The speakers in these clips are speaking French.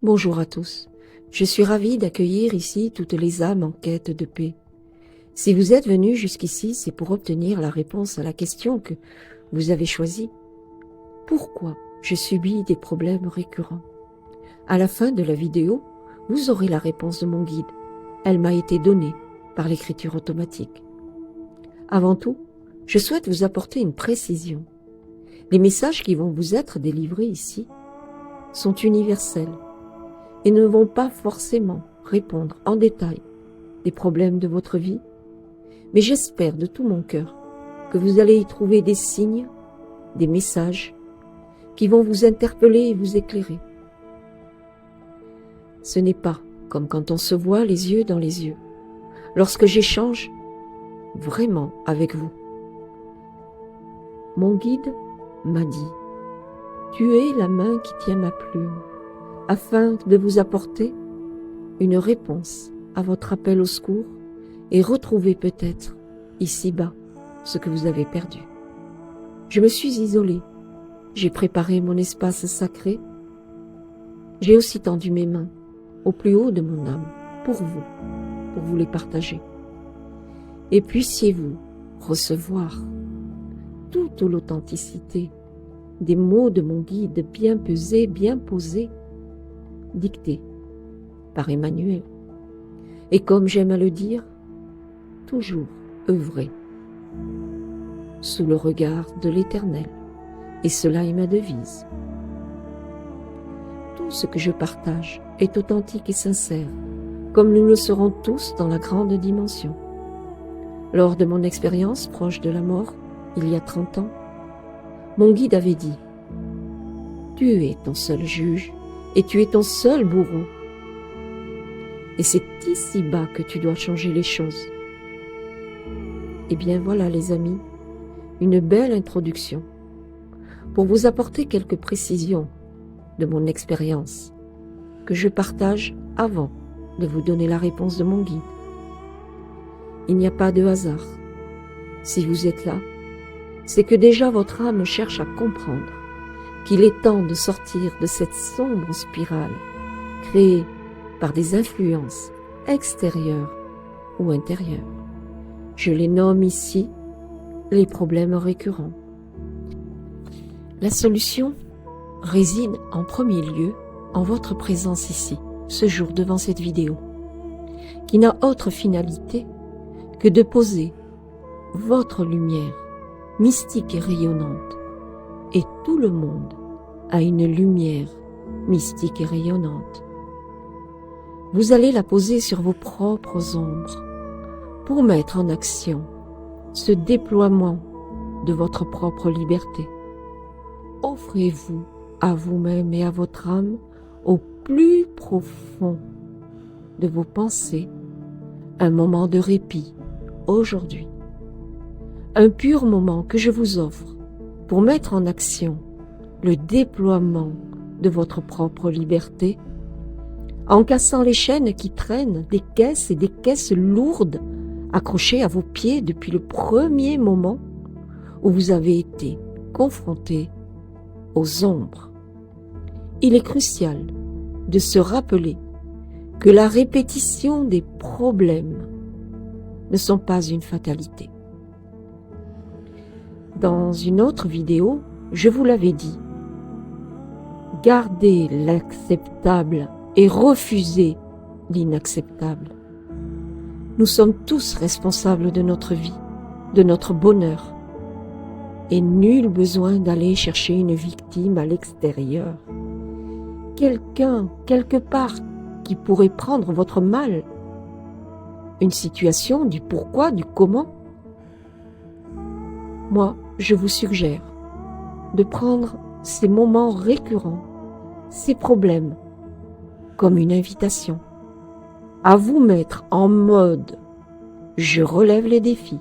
Bonjour à tous. Je suis ravie d'accueillir ici toutes les âmes en quête de paix. Si vous êtes venus jusqu'ici, c'est pour obtenir la réponse à la question que vous avez choisie. Pourquoi je subis des problèmes récurrents? À la fin de la vidéo, vous aurez la réponse de mon guide. Elle m'a été donnée par l'écriture automatique. Avant tout, je souhaite vous apporter une précision. Les messages qui vont vous être délivrés ici sont universels et ne vont pas forcément répondre en détail des problèmes de votre vie, mais j'espère de tout mon cœur que vous allez y trouver des signes, des messages qui vont vous interpeller et vous éclairer. Ce n'est pas comme quand on se voit les yeux dans les yeux, lorsque j'échange vraiment avec vous. Mon guide m'a dit « Tu es la main qui tient ma plume » afin de vous apporter une réponse à votre appel au secours et retrouver peut-être ici-bas ce que vous avez perdu. Je me suis isolée, j'ai préparé mon espace sacré, j'ai aussi tendu mes mains au plus haut de mon âme pour vous les partager. Et puissiez-vous recevoir toute l'authenticité des mots de mon guide bien pesés, bien posés, dictés par Emmanuel. Et comme j'aime à le dire, toujours œuvrer sous le regard de l'Éternel. Et cela est ma devise. Tout ce que je partage est authentique et sincère, comme nous le serons tous dans la grande dimension. Lors de mon expérience proche de la mort, il y a 30 ans, mon guide avait dit « Tu es ton seul juge et tu es ton seul bourreau. Et c'est ici-bas que tu dois changer les choses. » Eh bien voilà les amis, une belle introduction pour vous apporter quelques précisions de mon expérience que je partage avant de vous donner la réponse de mon guide. Il n'y a pas de hasard. Si vous êtes là, c'est que déjà votre âme cherche à comprendre qu'il est temps de sortir de cette sombre spirale créée par des influences extérieures ou intérieures. Je les nomme ici les problèmes récurrents. La solution réside en premier lieu en votre présence ici, ce jour devant cette vidéo, qui n'a autre finalité que de poser votre lumière mystique et rayonnante, et tout le monde a une lumière mystique et rayonnante. Vous allez la poser sur vos propres ombres pour mettre en action ce déploiement de votre propre liberté. Offrez-vous à vous-même et à votre âme au plus profond de vos pensées un moment de répit aujourd'hui. Un pur moment que je vous offre pour mettre en action le déploiement de votre propre liberté en cassant les chaînes qui traînent des caisses et des caisses lourdes accrochées à vos pieds depuis le premier moment où vous avez été confronté aux ombres. Il est crucial de se rappeler que la répétition des problèmes ne sont pas une fatalité. Dans une autre vidéo, je vous l'avais dit, gardez l'acceptable et refusez l'inacceptable. Nous sommes tous responsables de notre vie, de notre bonheur, et nul besoin d'aller chercher une victime à l'extérieur. Quelqu'un, quelque part, qui pourrait prendre votre mal. Une situation du pourquoi, du comment. Moi, je vous suggère de prendre ces moments récurrents, ces problèmes, comme une invitation à vous mettre en mode « je relève les défis ».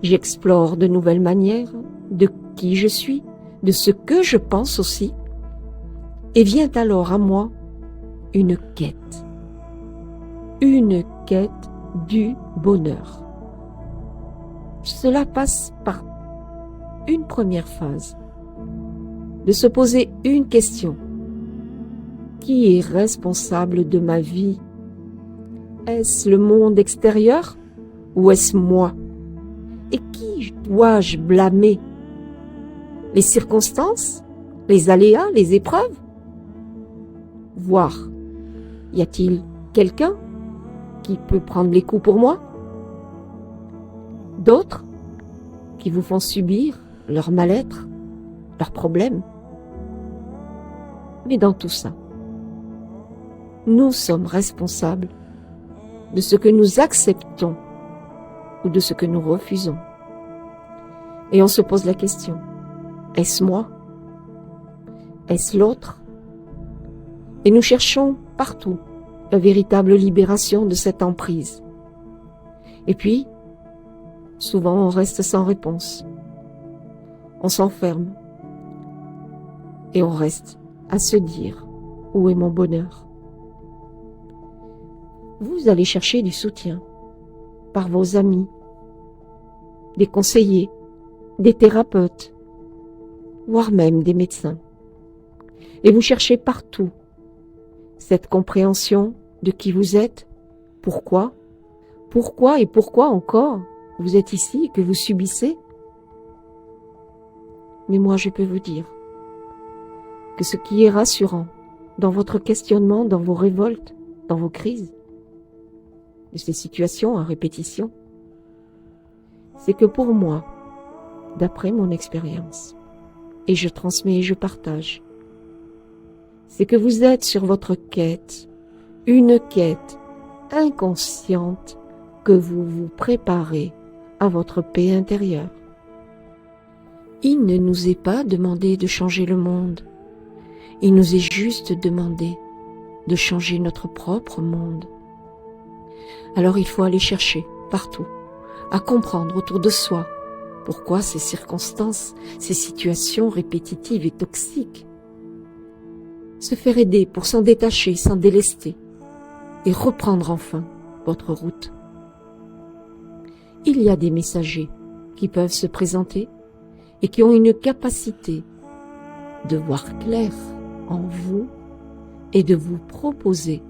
J'explore de nouvelles manières de qui je suis, de ce que je pense aussi, et vient alors à moi une quête du bonheur. Cela passe par une première phase, de se poser une question. Qui est responsable de ma vie? Est-ce le monde extérieur ou est-ce moi? Et qui dois-je blâmer? Les circonstances? Les aléas? Les épreuves? Voir, y a-t-il quelqu'un qui peut prendre les coups pour moi? D'autres qui vous font subir leur mal-être, leurs problèmes? Mais dans tout ça, nous sommes responsables de ce que nous acceptons ou de ce que nous refusons. Et on se pose la question, est-ce moi? Est-ce l'autre? Et nous cherchons partout la véritable libération de cette emprise. Et puis, souvent on reste sans réponse. On s'enferme et on reste à se dire, où est mon bonheur? Vous allez chercher du soutien par vos amis, des conseillers, des thérapeutes, voire même des médecins. Et vous cherchez partout cette compréhension de qui vous êtes, pourquoi et pourquoi encore vous êtes ici et que vous subissez. Mais moi je peux vous dire que ce qui est rassurant dans votre questionnement, dans vos révoltes, dans vos crises, de ces situations à répétition, c'est que pour moi, d'après mon expérience, et je transmets et je partage, c'est que vous êtes sur votre quête, une quête inconsciente que vous vous préparez à votre paix intérieure. Il ne nous est pas demandé de changer le monde, il nous est juste demandé de changer notre propre monde. Alors il faut aller chercher partout, à comprendre autour de soi pourquoi ces circonstances, ces situations répétitives et toxiques. Se faire aider pour s'en détacher, s'en délester et reprendre enfin votre route. Il y a des messagers qui peuvent se présenter et qui ont une capacité de voir clair en vous et de vous proposer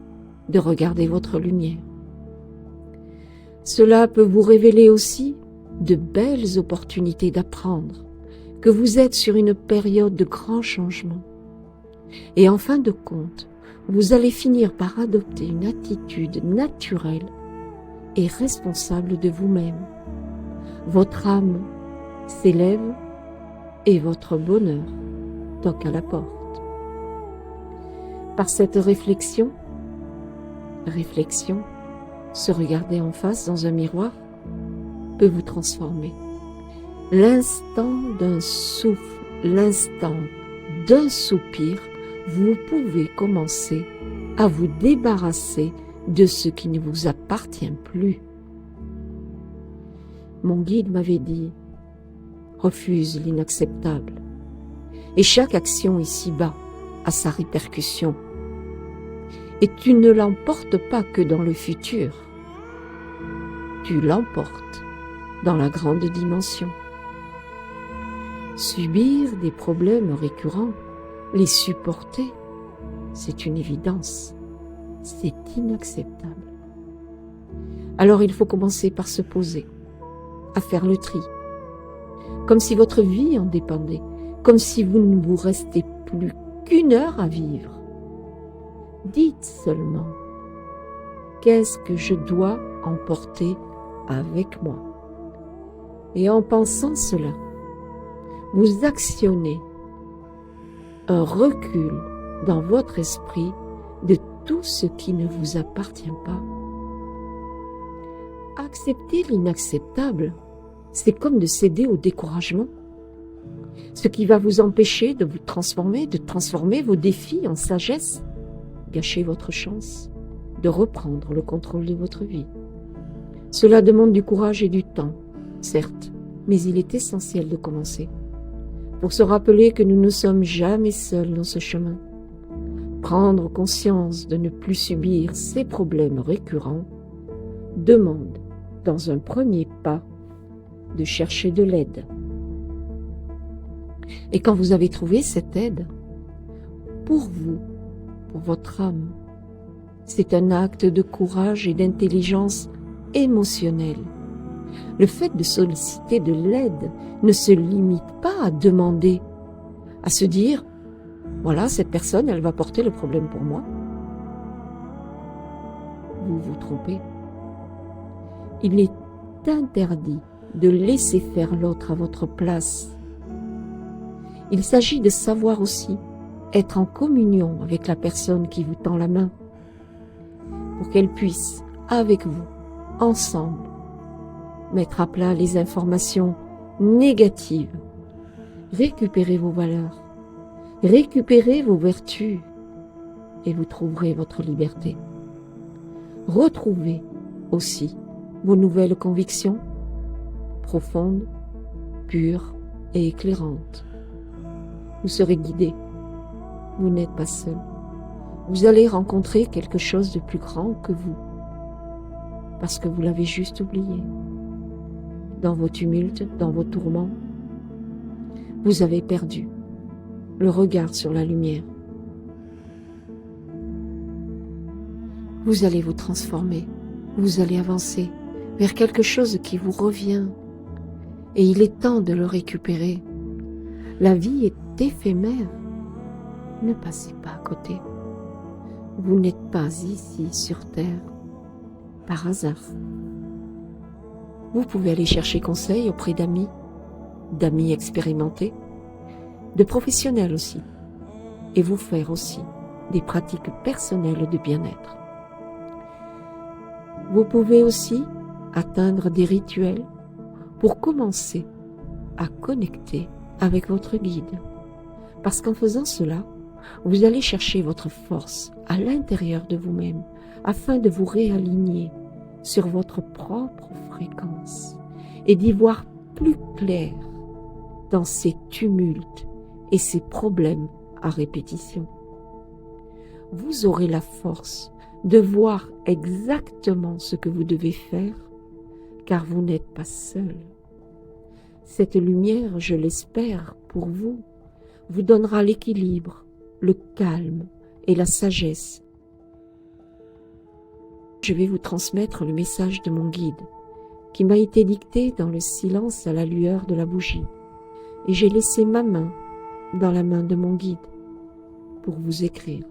de regarder votre lumière. Cela peut vous révéler aussi de belles opportunités d'apprendre que vous êtes sur une période de grands changements. Et en fin de compte, vous allez finir par adopter une attitude naturelle et responsable de vous-même. Votre âme s'élève et votre bonheur toque à la porte. Par cette réflexion, se regarder en face dans un miroir peut vous transformer. L'instant d'un souffle, l'instant d'un soupir, vous pouvez commencer à vous débarrasser de ce qui ne vous appartient plus. Mon guide m'avait dit, refuse l'inacceptable. Et chaque action ici-bas a sa répercussion. Et tu ne l'emportes pas que dans le futur. Tu l'emportes dans la grande dimension. Subir des problèmes récurrents, les supporter, c'est une évidence. C'est inacceptable. Alors il faut commencer par se poser, à faire le tri, comme si votre vie en dépendait, comme si vous ne vous restez plus qu'une heure à vivre. Dites seulement, qu'est-ce que je dois emporter avec moi? Et en pensant cela, vous actionnez un recul dans votre esprit de tout ce qui ne vous appartient pas. Accepter l'inacceptable, c'est comme de céder au découragement, ce qui va vous empêcher de vous transformer, de transformer vos défis en sagesse, gâcher votre chance de reprendre le contrôle de votre vie. Cela demande du courage et du temps, certes, mais il est essentiel de commencer, pour se rappeler que nous ne sommes jamais seuls dans ce chemin. Prendre conscience de ne plus subir ces problèmes récurrents demande, dans un premier pas, de chercher de l'aide. Et quand vous avez trouvé cette aide, pour vous, pour votre âme. C'est un acte de courage et d'intelligence émotionnelle. Le fait de solliciter de l'aide ne se limite pas à demander, à se dire « Voilà, cette personne, elle va porter le problème pour moi. » Vous vous trompez. Il est interdit de laisser faire l'autre à votre place. Il s'agit de savoir aussi être en communion avec la personne qui vous tend la main pour qu'elle puisse, avec vous, ensemble, mettre à plat les informations négatives, récupérer vos valeurs, récupérer vos vertus et vous trouverez votre liberté. Retrouvez aussi vos nouvelles convictions profondes, pures et éclairantes. Vous serez guidé. Vous n'êtes pas seul. Vous allez rencontrer quelque chose de plus grand que vous, parce que vous l'avez juste oublié. Dans vos tumultes, dans vos tourments, vous avez perdu le regard sur la lumière. Vous allez vous transformer, vous allez avancer vers quelque chose qui vous revient, et il est temps de le récupérer. La vie est éphémère. Ne passez pas à côté. Vous n'êtes pas ici sur Terre par hasard. Vous pouvez aller chercher conseil auprès d'amis expérimentés, de professionnels aussi, et vous faire aussi des pratiques personnelles de bien-être. Vous pouvez aussi atteindre des rituels pour commencer à connecter avec votre guide, parce qu'en faisant cela, vous allez chercher votre force à l'intérieur de vous-même afin de vous réaligner sur votre propre fréquence et d'y voir plus clair dans ces tumultes et ces problèmes à répétition. Vous aurez la force de voir exactement ce que vous devez faire, car vous n'êtes pas seul. Cette lumière, je l'espère pour vous, vous donnera l'équilibre, le calme et la sagesse. Je vais vous transmettre le message de mon guide, qui m'a été dicté dans le silence à la lueur de la bougie, et j'ai laissé ma main dans la main de mon guide pour vous écrire.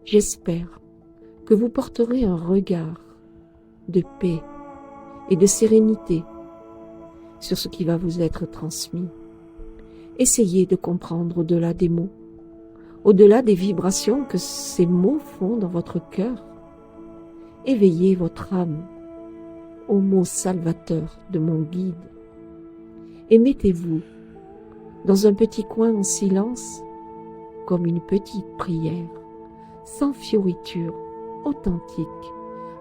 J'espère que vous porterez un regard de paix et de sérénité sur ce qui va vous être transmis. Essayez de comprendre au-delà des mots, au-delà des vibrations que ces mots font dans votre cœur. Éveillez votre âme aux mots salvateurs de mon guide et mettez-vous dans un petit coin en silence comme une petite prière, sans fioriture, authentique,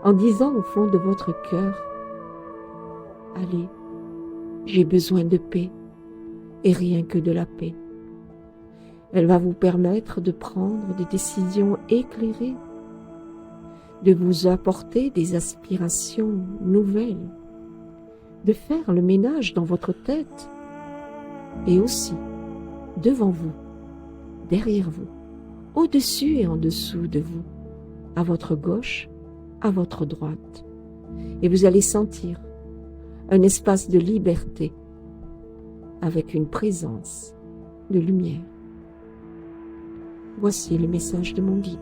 en disant au fond de votre cœur « Allez, j'ai besoin de paix et rien que de la paix. » Elle va vous permettre de prendre des décisions éclairées, de vous apporter des aspirations nouvelles, de faire le ménage dans votre tête et aussi devant vous, derrière vous, au-dessus et en dessous de vous, à votre gauche, à votre droite. Et vous allez sentir un espace de liberté avec une présence de lumière. Voici le message de mon guide.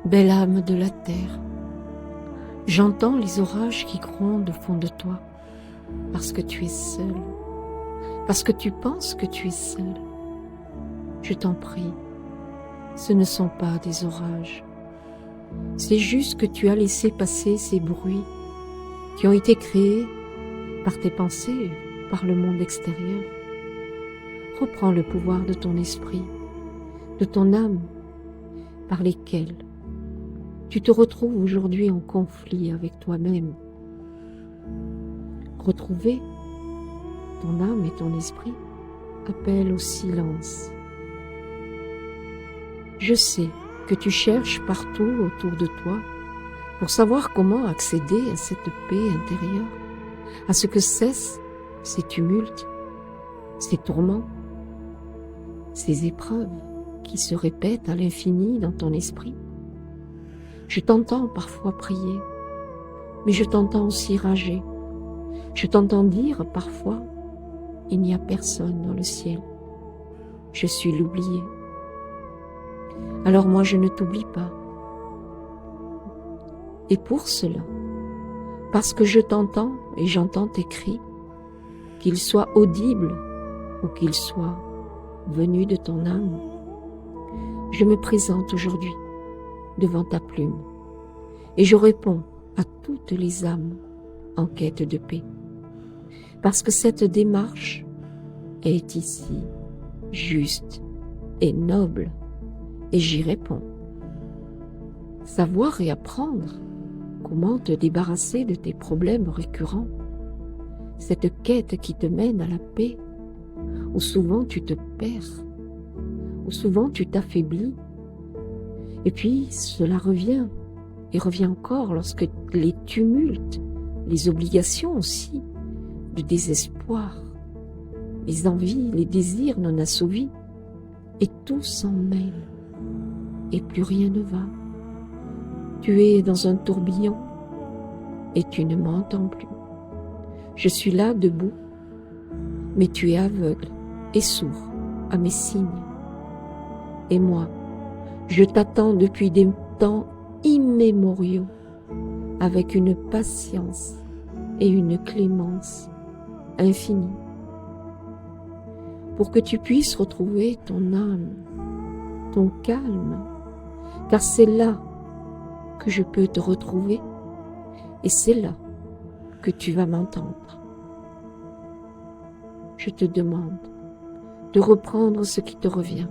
Belle âme de la terre, j'entends les orages qui grondent au fond de toi, parce que tu es seul, parce que tu penses que tu es seul. Je t'en prie, ce ne sont pas des orages. C'est juste que tu as laissé passer ces bruits qui ont été créés par tes pensées, par le monde extérieur. Reprends le pouvoir de ton esprit, de ton âme, par lesquels tu te retrouves aujourd'hui en conflit avec toi-même. Retrouver ton âme et ton esprit appelle au silence. Je sais que tu cherches partout autour de toi pour savoir comment accéder à cette paix intérieure, à ce que cessent ces tumultes, ces tourments, ces épreuves, qui se répètent à l'infini dans ton esprit. Je t'entends parfois prier, mais je t'entends aussi rager. Je t'entends dire parfois, il n'y a personne dans le ciel. Je suis l'oublié. Alors moi je ne t'oublie pas. Et pour cela, parce que je t'entends et j'entends tes cris, qu'ils soient audibles ou qu'ils soient venus de ton âme, je me présente aujourd'hui devant ta plume et je réponds à toutes les âmes en quête de paix. Parce que cette démarche est ici juste et noble et j'y réponds. Savoir et apprendre comment te débarrasser de tes problèmes récurrents, cette quête qui te mène à la paix, où souvent tu te perds, où souvent tu t'affaiblis, et puis cela revient, et revient encore lorsque les tumultes, les obligations aussi, le désespoir, les envies, les désirs non assouvis, et tout s'en mêle, et plus rien ne va. Tu es dans un tourbillon et tu ne m'entends plus. Je suis là debout, mais tu es aveugle et sourd à mes signes. Et moi, je t'attends depuis des temps immémoriaux avec une patience et une clémence infinie pour que tu puisses retrouver ton âme, ton calme, car c'est là que je peux te retrouver et c'est là que tu vas m'entendre. Je te demande de reprendre ce qui te revient.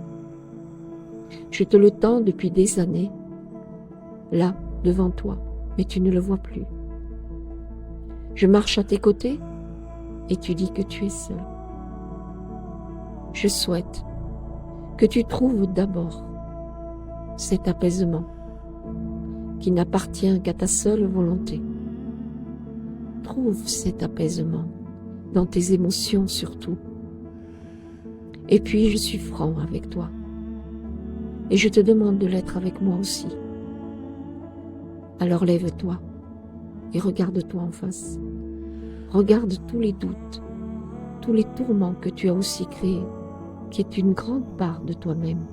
Je te le tends depuis des années, là, devant toi, mais tu ne le vois plus. Je marche à tes côtés et tu dis que tu es seul. Je souhaite que tu trouves d'abord cet apaisement qui n'appartient qu'à ta seule volonté. Trouve cet apaisement dans tes émotions surtout. Et puis je suis franc avec toi. Et je te demande de l'être avec moi aussi. Alors lève-toi et regarde-toi en face. Regarde tous les doutes, tous les tourments que tu as aussi créés, qui est une grande part de toi-même.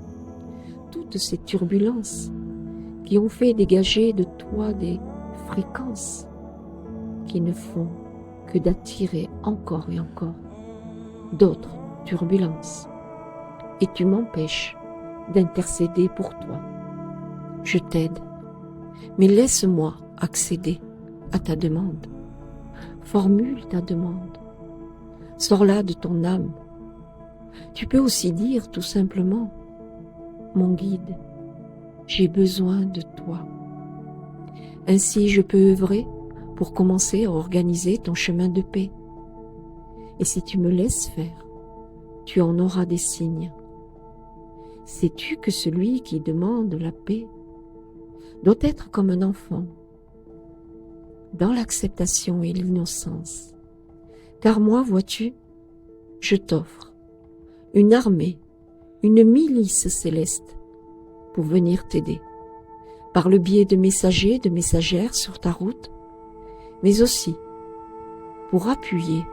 Toutes ces turbulences qui ont fait dégager de toi des fréquences qui ne font que d'attirer encore et encore d'autres turbulences. Et tu m'empêches d'intercéder pour toi. Je t'aide, mais laisse-moi accéder à ta demande. Formule ta demande. Sors-la de ton âme. Tu peux aussi dire tout simplement, mon guide, j'ai besoin de toi. Ainsi je peux œuvrer pour commencer à organiser ton chemin de paix. Et si tu me laisses faire, tu en auras des signes. Sais-tu que celui qui demande la paix doit être comme un enfant, dans l'acceptation et l'innocence? Car moi, vois-tu, je t'offre une armée, une milice céleste pour venir t'aider, par le biais de messagers, de messagères sur ta route, mais aussi pour appuyer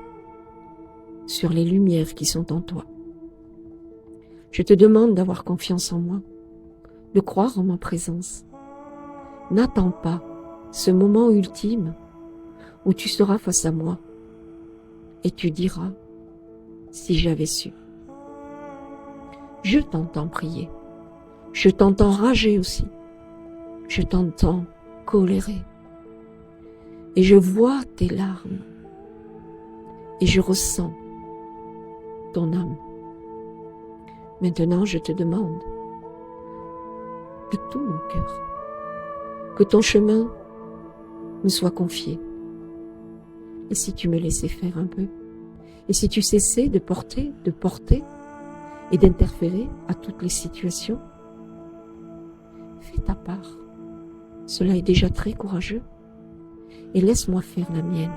sur les lumières qui sont en toi. Je te demande d'avoir confiance en moi, de croire en ma présence. N'attends pas ce moment ultime où tu seras face à moi et tu diras, si j'avais su. Je t'entends prier, je t'entends rager aussi, je t'entends colérer, et je vois tes larmes, et je ressens ton âme. Maintenant, je te demande, de tout mon cœur, que ton chemin me soit confié. Et si tu me laissais faire un peu, et si tu cessais de porter et d'interférer à toutes les situations, fais ta part. Cela est déjà très courageux. Et laisse-moi faire la mienne,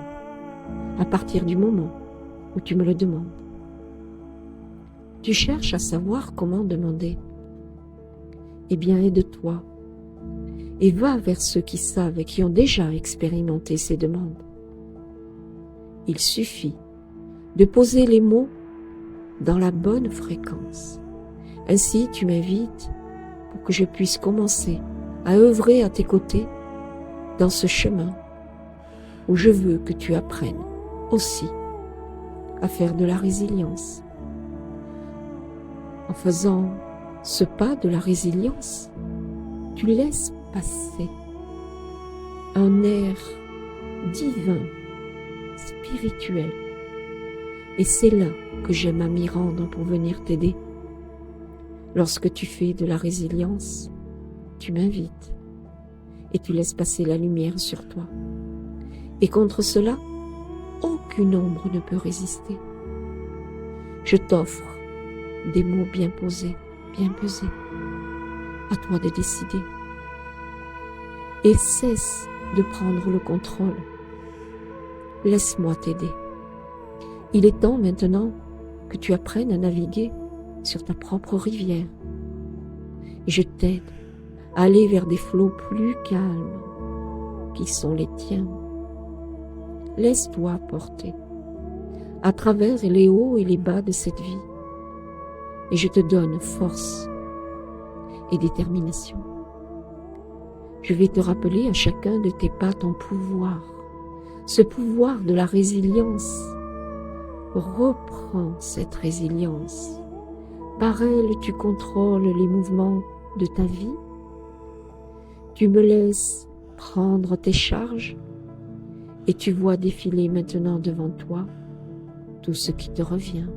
à partir du moment où tu me le demandes. Tu cherches à savoir comment demander. eh bien aide-toi et va vers ceux qui savent et qui ont déjà expérimenté ces demandes. Il suffit de poser les mots dans la bonne fréquence. Ainsi, tu m'invites pour que je puisse commencer à œuvrer à tes côtés dans ce chemin où je veux que tu apprennes aussi à faire de la résilience. En faisant ce pas de la résilience, tu laisses passer un air divin, spirituel. Et c'est là que j'aime à m'y rendre pour venir t'aider. Lorsque tu fais de la résilience, tu m'invites et tu laisses passer la lumière sur toi. Et contre cela, aucune ombre ne peut résister. Je t'offre des mots bien posés, bien pesés. À toi de décider. Et cesse de prendre le contrôle. Laisse-moi t'aider. Il est temps maintenant que tu apprennes à naviguer sur ta propre rivière. Et je t'aide à aller vers des flots plus calmes qui sont les tiens. Laisse-toi porter à travers les hauts et les bas de cette vie. Et je te donne force et détermination. Je vais te rappeler à chacun de tes pas ton pouvoir, ce pouvoir de la résilience. Reprends cette résilience. Par elle, tu contrôles les mouvements de ta vie. Tu me laisses prendre tes charges et tu vois défiler maintenant devant toi tout ce qui te revient.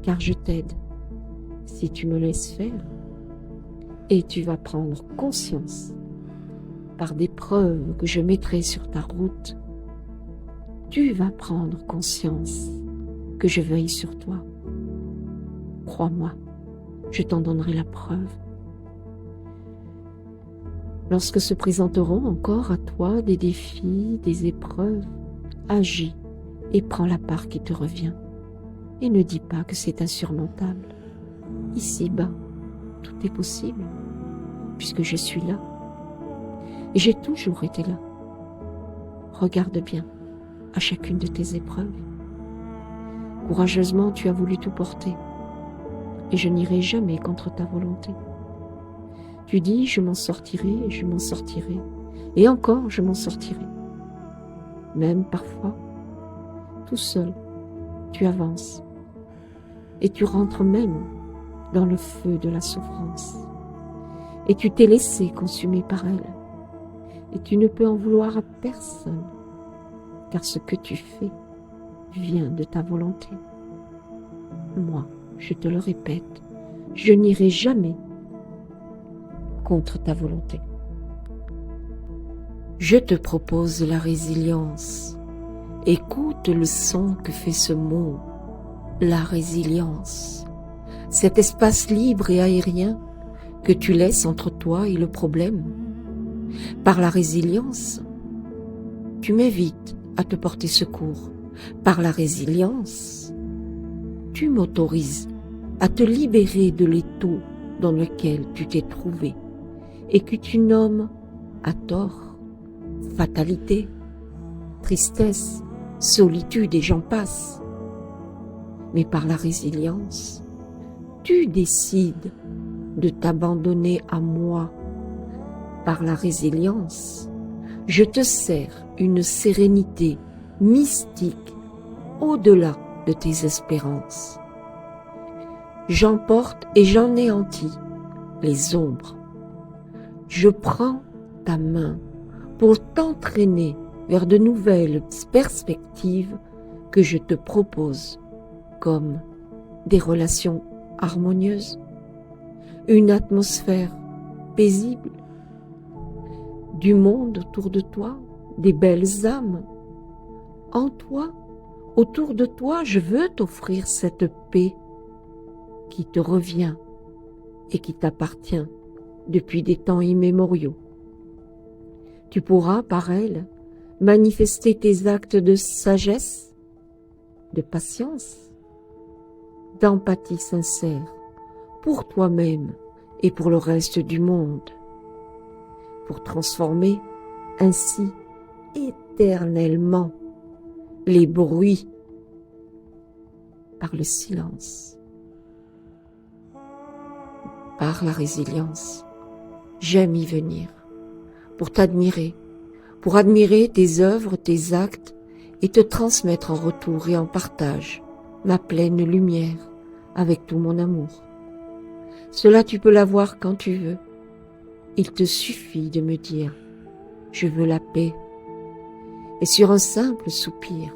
Car je t'aide si tu me laisses faire et tu vas prendre conscience par des preuves que je mettrai sur ta route. Tu vas prendre conscience que je veille sur toi. Crois-moi, je t'en donnerai la preuve. Lorsque se présenteront encore à toi des défis, des épreuves, agis et prends la part qui te revient. Et ne dis pas que c'est insurmontable. Ici-bas, tout est possible, puisque je suis là. Et j'ai toujours été là. Regarde bien à chacune de tes épreuves. Courageusement, tu as voulu tout porter, et je n'irai jamais contre ta volonté. Tu dis, je m'en sortirai, je m'en sortirai, et encore je m'en sortirai. Même parfois, tout seul, tu avances, et tu rentres même dans le feu de la souffrance, et tu t'es laissé consumer par elle, et tu ne peux en vouloir à personne, car ce que tu fais vient de ta volonté. Moi, je te le répète, je n'irai jamais contre ta volonté. Je te propose la résilience. Écoute le son que fait ce mot, la résilience. Cet espace libre et aérien que tu laisses entre toi et le problème. Par la résilience, tu m'invites à te porter secours. Par la résilience, tu m'autorises à te libérer de l'étau dans lequel tu t'es trouvé et que tu nommes à tort fatalité, tristesse, solitude et j'en passe. Mais par la résilience, tu décides de t'abandonner à moi. Par la résilience, je te sers une sérénité mystique au-delà de tes espérances. J'emporte et j'anéantis les ombres. Je prends ta main pour t'entraîner vers de nouvelles perspectives que je te propose, comme des relations harmonieuses, une atmosphère paisible, du monde autour de toi, des belles âmes. En toi, autour de toi, je veux t'offrir cette paix qui te revient et qui t'appartient depuis des temps immémoriaux. Tu pourras, par elle, manifester tes actes de sagesse, de patience, d'empathie sincère pour toi-même et pour le reste du monde, pour transformer ainsi éternellement les bruits par le silence, par la résilience. J'aime y venir pour t'admirer, pour admirer tes œuvres, tes actes et te transmettre en retour et en partage ma pleine lumière avec tout mon amour. Cela tu peux l'avoir quand tu veux. Il te suffit de me dire « Je veux la paix » et sur un simple soupir,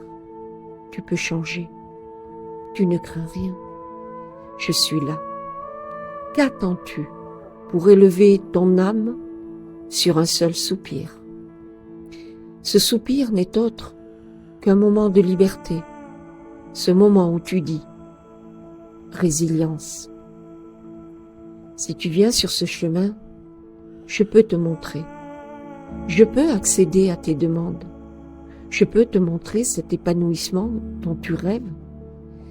tu peux changer. Tu ne crains rien. Je suis là. Qu'attends-tu pour élever ton âme sur un seul soupir? Ce soupir n'est autre qu'un moment de liberté, ce moment où tu dis « Résilience ». Si tu viens sur ce chemin, je peux te montrer. Je peux accéder à tes demandes. Je peux te montrer cet épanouissement dont tu rêves,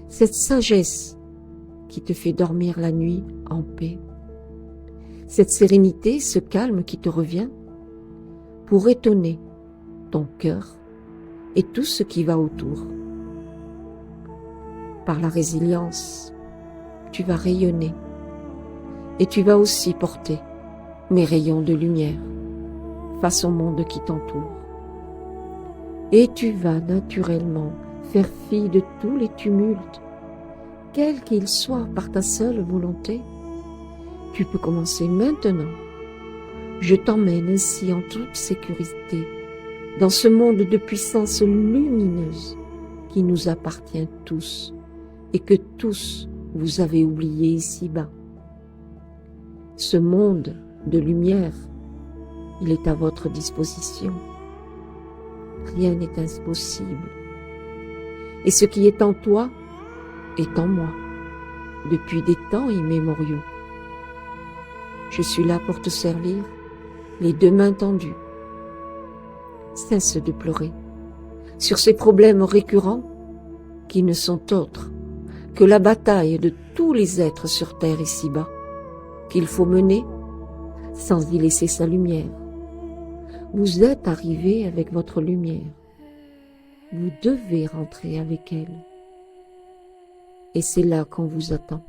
cette sagesse qui te fait dormir la nuit en paix, cette sérénité, ce calme qui te revient pour étonner ton cœur et tout ce qui va autour. Par la résilience, tu vas rayonner et tu vas aussi porter mes rayons de lumière face au monde qui t'entoure. Et tu vas naturellement faire fi de tous les tumultes, quels qu'ils soient par ta seule volonté. Tu peux commencer maintenant. Je t'emmène ainsi en toute sécurité dans ce monde de puissance lumineuse qui nous appartient tous et que tous vous avez oublié ici-bas. Ce monde de lumière, il est à votre disposition. Rien n'est impossible. Et ce qui est en toi est en moi, depuis des temps immémoriaux. Je suis là pour te servir, les deux mains tendues. Cesse de pleurer sur ces problèmes récurrents qui ne sont autres que la bataille de tous les êtres sur terre ici-bas, qu'il faut mener sans y laisser sa lumière. Vous êtes arrivés avec votre lumière. Vous devez rentrer avec elle. Et c'est là qu'on vous attend,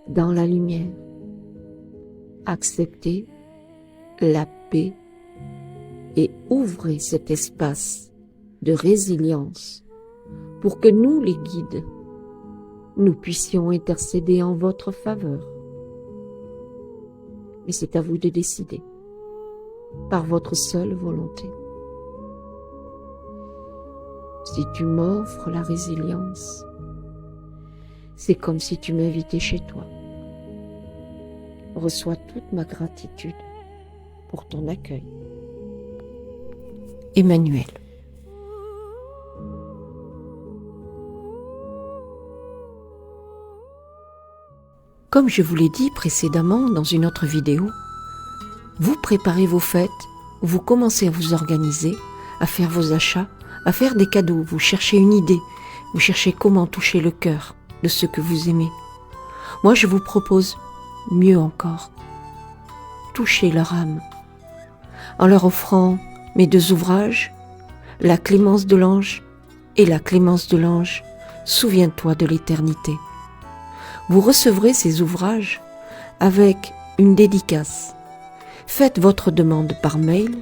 dans la lumière. Acceptez la paix et ouvrez cet espace de résilience pour que nous, les guides, nous puissions intercéder en votre faveur. Mais c'est à vous de décider, par votre seule volonté. Si tu m'offres la résilience, c'est comme si tu m'invitais chez toi. Reçois toute ma gratitude pour ton accueil. Emmanuel. Comme je vous l'ai dit précédemment dans une autre vidéo, vous préparez vos fêtes, vous commencez à vous organiser, à faire vos achats, à faire des cadeaux, vous cherchez une idée, vous cherchez comment toucher le cœur de ceux que vous aimez. Moi, je vous propose mieux encore, toucher leur âme, en leur offrant mes deux ouvrages, La Clémence de l'Ange et La Clémence de l'Ange, Souviens-toi de l'éternité. Vous recevrez ces ouvrages avec une dédicace. Faites votre demande par mail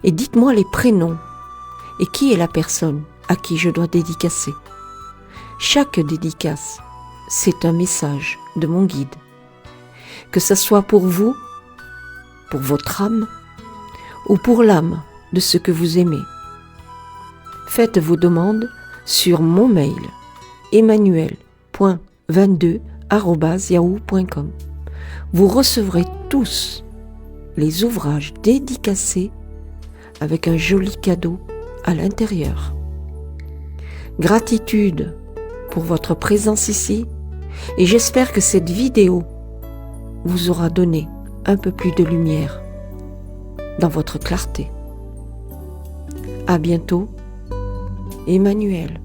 et dites-moi les prénoms et qui est la personne à qui je dois dédicacer. Chaque dédicace, c'est un message de mon guide. Que ce soit pour vous, pour votre âme ou pour l'âme de ce que vous aimez. Faites vos demandes sur mon mail emmanuel.22@yahoo.com. Vous recevrez tous les ouvrages dédicacés avec un joli cadeau à l'intérieur. Gratitude pour votre présence ici et j'espère que cette vidéo vous aura donné un peu plus de lumière dans votre clarté. À bientôt, Emmanuel.